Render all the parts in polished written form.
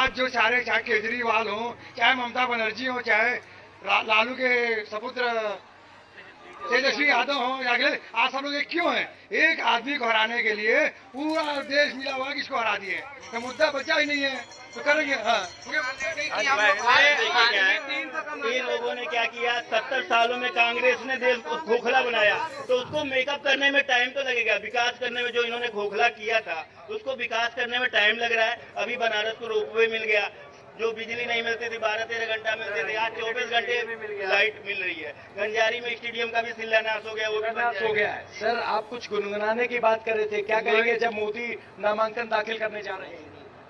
आज जो चाहे केजरीवाल हो, चाहे ममता बनर्जी हो, चाहे लालू के सपुत्र तेजस्वी यादव हो या अगले, आज सब लोग एक क्यों है? एक आदमी को हराने के लिए पूरा देश मिला हुआ किसको हरा दिए, तो मुद्दा बचा ही नहीं है, तो करेंगे। हाँ, इन लोगों ने क्या किया, 70 सालों में कांग्रेस ने देश को खोखला बनाया, तो उसको मेकअप करने में टाइम तो लगेगा। विकास करने में जो इन्होंने खोखला किया था उसको विकास करने में टाइम लग रहा है। अभी बनारस को रोपवे मिल गया, जो बिजली नहीं मिलती थी 12-13 घंटा मिलते थे, आज 24 घंटे लाइट मिल रही है। गंजारी में स्टेडियम का भी शिलान्यास हो गया, वो भी हो गया है। सर, आप कुछ गुनगुनाने की बात कर रहे थे, क्या कहेंगे जब मोदी नामांकन दाखिल करने जा रहे हैं?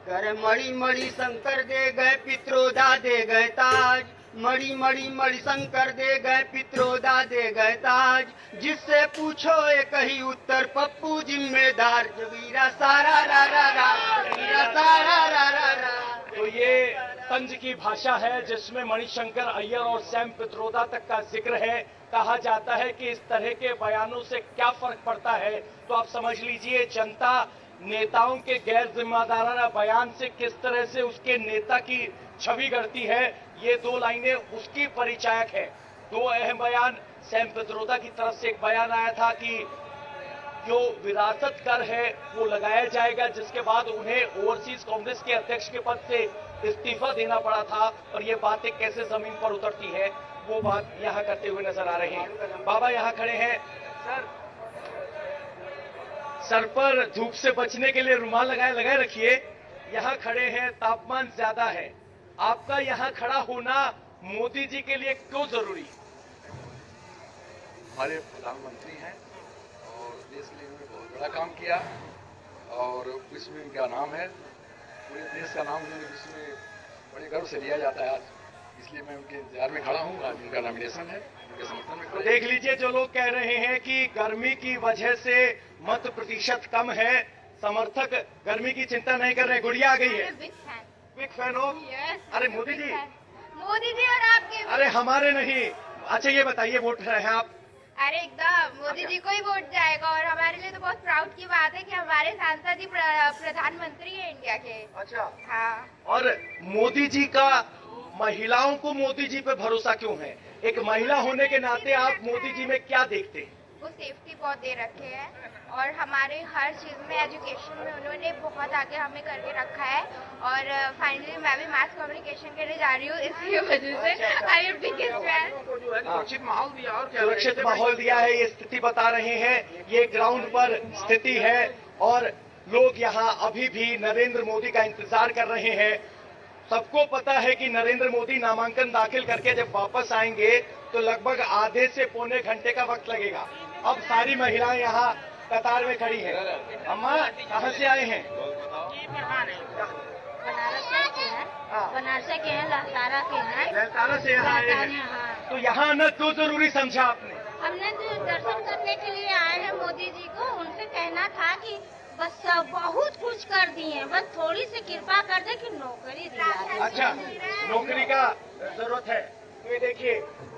करे मणि मणि शंकर दे गए पित्रोदा दे गए ताज, मणि मणि मणि शंकर दे गए पित्रोदा दे गए ताज, जिससे पूछो एक ही उत्तर पप्पू जिम्मेदार, जगीरा सारा रा रा रा, जगीरा सारा रा रा रा। तो ये तंज की भाषा है जिसमें मणिशंकर अय्यर और सैम पित्रोदा तक का जिक्र है। कहा जाता है कि इस तरह के बयानों से क्या फर्क पड़ता है, तो आप समझ लीजिए जनता नेताओं के गैर जिम्मेदाराना बयान से किस तरह से उसके नेता की छवि गढ़ती है। ये दो लाइनें उसकी परिचायक है। दो अहम बयान सैम पित्रोदा की तरफ से एक बयान आया था कि जो विरासत कर है वो लगाया जाएगा, जिसके बाद उन्हें ओवरसीज कांग्रेस के अध्यक्ष के पद से इस्तीफा देना पड़ा था, और ये बातें कैसे जमीन पर उतरती है वो बात यहाँ करते हुए नजर आ रहे हैं। बाबा यहाँ खड़े हैं। सर पर धूप से बचने के लिए रुमाल लगाए रखिए। यहाँ खड़े हैं, तापमान ज्यादा है, आपका यहाँ खड़ा होना मोदी जी के लिए क्यों जरूरी? हमारे प्रधानमंत्री हैं और देश के लिए उन्होंने बहुत बड़ा काम किया और विश्व में उनका नाम है, पूरे देश का नाम उन्होंने विश्व में बड़े गर्व से लिया जाता है आज, इसलिए मैं उनके इंतजार में खड़ा हूँ। आज उनका नॉमिनेशन है, उनके समर्थन में। तो देख लीजिए, जो लोग कह रहे हैं कि गर्मी की वजह से मत प्रतिशत कम है, समर्थक गर्मी की चिंता नहीं कर रहे। गुड़िया आ गई है, बिग फैन हो। अरे मोदी जी और आपके, अरे हमारे नहीं। अच्छा ये बताइए, वोट रहे हैं आप? अरे एकदम मोदी जी को ही वोट जाएगा, और हमारे लिए तो बहुत प्राउड की बात है कि हमारे सांसद ही प्रधानमंत्री है इंडिया के। अच्छा, हाँ। और मोदी जी का महिलाओं को मोदी जी पे भरोसा क्यों है? एक महिला होने के नाते आप मोदी जी में क्या देखते हैं? वो सेफ्टी बहुत दे रखे हैं, और हमारे हर चीज में, एजुकेशन में उन्होंने बहुत आगे हमें करके रखा है। और फाइनली मैं भी मास कम्युनिकेशन करने जा रही हूँ, इसी वजह से आई एम बिगेस्ट फैन। सुरक्षित माहौल दिया, और सुरक्षित माहौल दिया है, ये स्थिति बता रहे हैं। ये ग्राउंड पर स्थिति है और लोग यहाँ अभी भी नरेंद्र मोदी का इंतजार कर रहे हैं। सबको पता है कि नरेंद्र मोदी नामांकन दाखिल करके जब वापस आएंगे तो लगभग आधे से पौने घंटे का वक्त लगेगा। अब सारी महिलाएं यहाँ कतार में खड़ी हैं। अम्मा कहाँ से आए हैं? बनारस के हैं, लहसारा के हैं। लहसारा से यहाँ आए हैं, तो यहाँ आना क्यों जरूरी समझा आपने? हमने जो दर्शन करने के लिए आए हैं मोदी जी को, उनसे कहना था कि बस बहुत कुछ कर दिए, बस थोड़ी सी कृपा कर दे कि नौकरी दिला। अच्छा, नौकरी का जरूरत है। तो ये देखिए,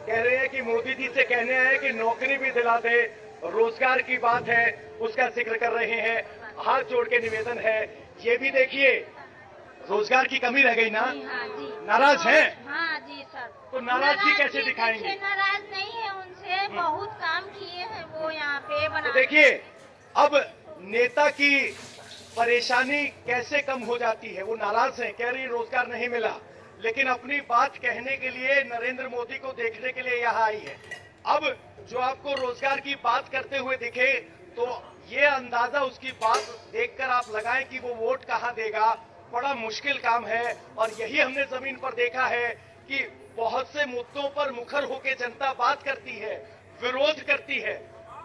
कह रहे हैं कि मोदी जी से कहने आए कि नौकरी भी दिला दे, रोजगार की बात है उसका जिक्र कर रहे हैं। हाथ जोड़ के निवेदन है। ये भी देखिए, रोजगार की कमी रह गई ना? हाँ जी। नाराज हैं? हाँ जी सर। तो नाराजगी कैसे दिखाएंगे? नाराज नहीं है उनसे, बहुत काम किए हैं वो यहाँ पे बना। तो देखिए, अब नेता की परेशानी कैसे कम हो जाती है। वो नाराज हैं, कह रही रोजगार नहीं मिला, लेकिन अपनी बात कहने के लिए नरेंद्र मोदी को देखने के लिए यहाँ आई है। अब जो आपको रोजगार की बात करते हुए दिखे तो ये अंदाजा उसकी बात देखकर आप लगाएं कि वो वोट कहाँ देगा। बड़ा मुश्किल काम है, और यही हमने जमीन पर देखा है कि बहुत से मुद्दों पर मुखर होकर जनता बात करती है, विरोध करती है,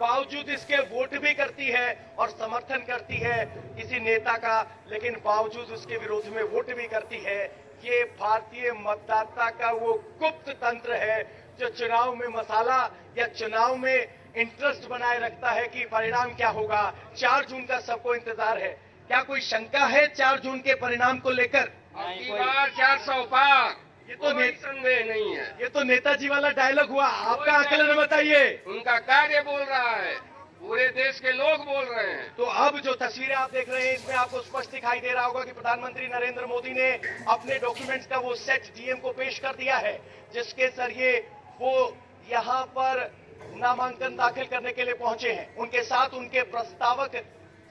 बावजूद इसके वोट भी करती है और समर्थन करती है किसी नेता का, लेकिन बावजूद उसके विरोध में वोट भी करती है। ये भारतीय मतदाता का वो गुप्त तंत्र है जो चुनाव में मसाला या चुनाव में इंटरेस्ट बनाए रखता है कि परिणाम क्या होगा। 4 जून का सबको इंतजार है। क्या कोई शंका है 4 जून के परिणाम को लेकर? 400 पार, ये तो संदेह नहीं है। ये तो नेताजी वाला डायलॉग हुआ, आपका आकलन बताइए। उनका कार्य बोल रहा है, पूरे देश के लोग बोल रहे हैं। तो अब जो तस्वीरें आप देख रहे हैं इसमें आपको स्पष्ट दिखाई दे रहा होगा कि प्रधानमंत्री नरेंद्र मोदी ने अपने डॉक्यूमेंट्स का वो सेट डीएम को पेश कर दिया है, जिसके जरिए वो यहाँ पर नामांकन दाखिल करने के लिए पहुंचे हैं। उनके साथ उनके प्रस्तावक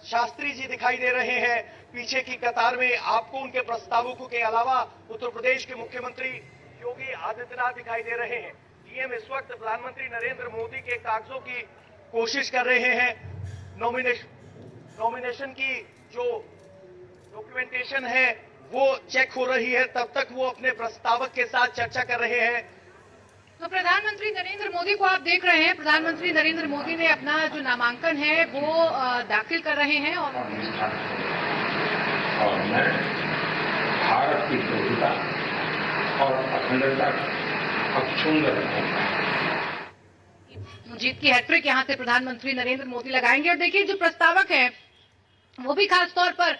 शास्त्री जी दिखाई दे रहे हैं। पीछे की कतार में आपको उनके प्रस्तावकों के अलावा उत्तर प्रदेश के मुख्यमंत्री योगी आदित्यनाथ दिखाई दे रहे हैं। डीएम इस वक्त प्रधानमंत्री नरेंद्र मोदी के कागजों की कोशिश कर रहे हैं। नॉमिनेशन की जो डॉक्यूमेंटेशन है वो चेक हो रही है, तब तक वो अपने प्रस्तावक के साथ चर्चा कर रहे हैं। तो प्रधानमंत्री नरेंद्र मोदी को आप देख रहे हैं, प्रधानमंत्री नरेंद्र मोदी ने अपना जो नामांकन है वो दाखिल कर रहे हैं और मैं भारत की प्रभुता और अखंडता अक्षुण्ण रखूंगा। जीत की हैट्रिक यहां से प्रधानमंत्री नरेंद्र मोदी लगाएंगे। और देखिए जो प्रस्तावक हैं वो भी खास तौर पर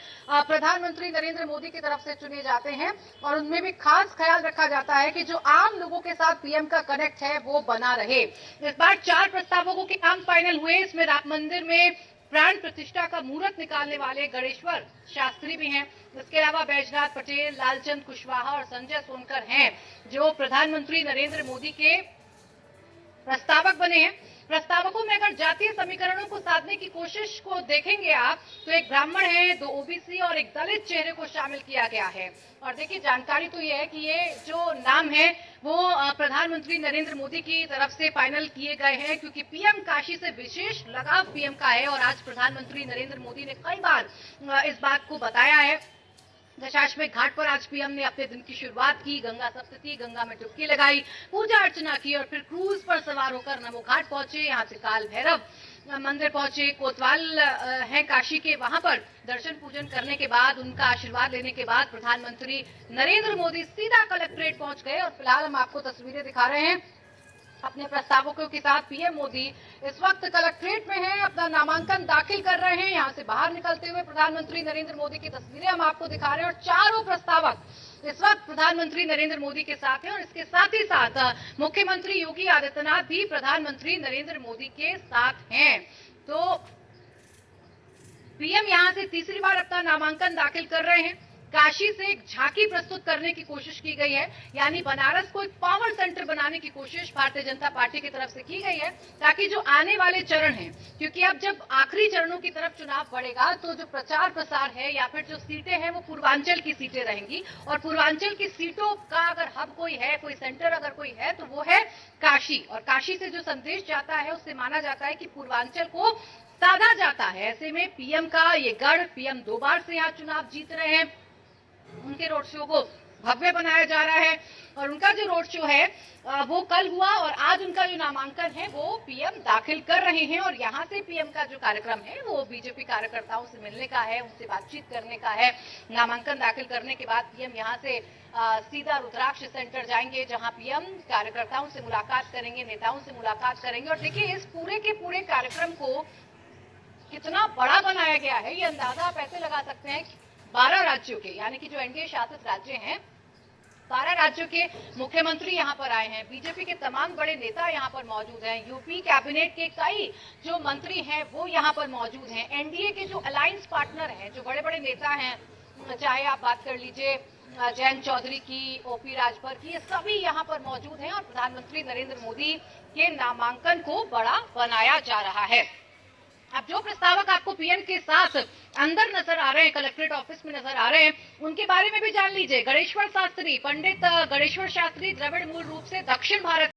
प्रधानमंत्री नरेंद्र मोदी की तरफ से चुने जाते हैं और उनमें भी खास ख्याल रखा जाता है कि जो आम लोगों के साथ पीएम का कनेक्ट है वो बना रहे। इस बार 4 प्रस्तावकों के नाम फाइनल हुए। इसमें राम मंदिर में प्राण प्रतिष्ठा का मुहूर्त निकालने वाले गणेश्वर शास्त्री भी हैं। इसके अलावा बैजनाथ पटेल, लालचंद कुशवाहा और संजय सोनकर हैं जो प्रधानमंत्री नरेंद्र मोदी के प्रस्तावक बने हैं। प्रस्तावकों में अगर जातीय समीकरणों को साधने की कोशिश को देखेंगे आप तो एक ब्राह्मण है, 2 ओबीसी और एक दलित चेहरे को शामिल किया गया है। और देखिए जानकारी तो ये है कि ये जो नाम है वो प्रधानमंत्री नरेंद्र मोदी की तरफ से फाइनल किए गए हैं, क्योंकि पीएम काशी से विशेष लगाव पीएम का है। और आज प्रधानमंत्री नरेंद्र मोदी ने कई बार इस बात को बताया है। दशाश्वमेध घाट पर आज पीएम ने अपने दिन की शुरुआत की, गंगा सप्तती, गंगा में डुबकी लगाई, पूजा अर्चना की और फिर क्रूज पर सवार होकर नमो घाट पहुंचे। यहाँ से काल भैरव मंदिर पहुंचे, कोतवाल है काशी के, वहां पर दर्शन पूजन करने के बाद उनका आशीर्वाद लेने के बाद प्रधानमंत्री नरेंद्र मोदी सीधा कलेक्ट्रेट पहुंच गए। और फिलहाल हम आपको तस्वीरें दिखा रहे हैं अपने प्रस्तावकों के साथ। पीएम मोदी इस वक्त कलेक्ट्रेट में हैं, अपना नामांकन दाखिल कर रहे हैं। यहां से बाहर निकलते हुए प्रधानमंत्री नरेंद्र मोदी की तस्वीरें हम आपको दिखा रहे हैं और चारों प्रस्तावक इस वक्त प्रधानमंत्री नरेंद्र मोदी के साथ हैं। और इसके साथ ही साथ मुख्यमंत्री योगी आदित्यनाथ भी प्रधानमंत्री नरेंद्र मोदी के साथ हैं। तो पीएम यहां से तीसरी बार अपना नामांकन दाखिल कर रहे हैं। काशी से एक झांकी प्रस्तुत करने की कोशिश की गई है, यानी बनारस को एक पावर सेंटर बनाने की कोशिश भारतीय जनता पार्टी की तरफ से की गई है, ताकि जो आने वाले चरण हैं, क्योंकि अब जब आखिरी चरणों की तरफ चुनाव बढ़ेगा तो जो प्रचार प्रसार है या फिर जो सीटें हैं वो पूर्वांचल की सीटें रहेंगी। और पूर्वांचल की सीटों का अगर हब कोई है, कोई सेंटर अगर कोई है तो वो है काशी। और काशी से जो संदेश जाता है उससे माना जाता है कि पूर्वांचल को साधा जाता है। ऐसे में पीएम का ये गढ़, पीएम 2 बार से यहाँ चुनाव जीत रहे हैं, उनके रोड शो को भव्य बनाया जा रहा है। और उनका जो रोड शो है वो कल हुआ और आज उनका जो नामांकन है वो पीएम दाखिल कर रहे हैं। और यहाँ से पीएम का जो कार्यक्रम है वो बीजेपी कार्यकर्ताओं से मिलने का है, उनसे बातचीत करने का है। नामांकन दाखिल करने के बाद पीएम यहाँ से सीधा रुद्राक्ष सेंटर जाएंगे, जहाँ पीएम कार्यकर्ताओं से मुलाकात करेंगे, नेताओं से मुलाकात करेंगे। और देखिए इस पूरे के पूरे कार्यक्रम को कितना बड़ा बनाया गया है ये अंदाजा आप ऐसे लगा सकते हैं। 12 राज्यों के, यानी कि जो एनडीए शासित राज्य हैं, 12 राज्यों के मुख्यमंत्री यहाँ पर आए हैं। बीजेपी के तमाम बड़े नेता यहाँ पर मौजूद हैं। यूपी कैबिनेट के कई जो मंत्री हैं वो यहाँ पर मौजूद हैं। एनडीए के जो अलायंस पार्टनर हैं, जो बड़े बड़े नेता हैं, चाहे आप बात कर लीजिए जयंत चौधरी की, ओपी राजभर की, ये सभी यहाँ पर मौजूद हैं। और प्रधानमंत्री नरेंद्र मोदी के नामांकन को बड़ा बनाया जा रहा है। अब जो प्रस्तावक आपको पीएम के साथ अंदर नजर आ रहे हैं, कलेक्ट्रेट ऑफिस में नजर आ रहे हैं, उनके बारे में भी जान लीजिए। गणेश्वर शास्त्री, पंडित गणेश्वर शास्त्री द्रविड़ मूल रूप से दक्षिण भारत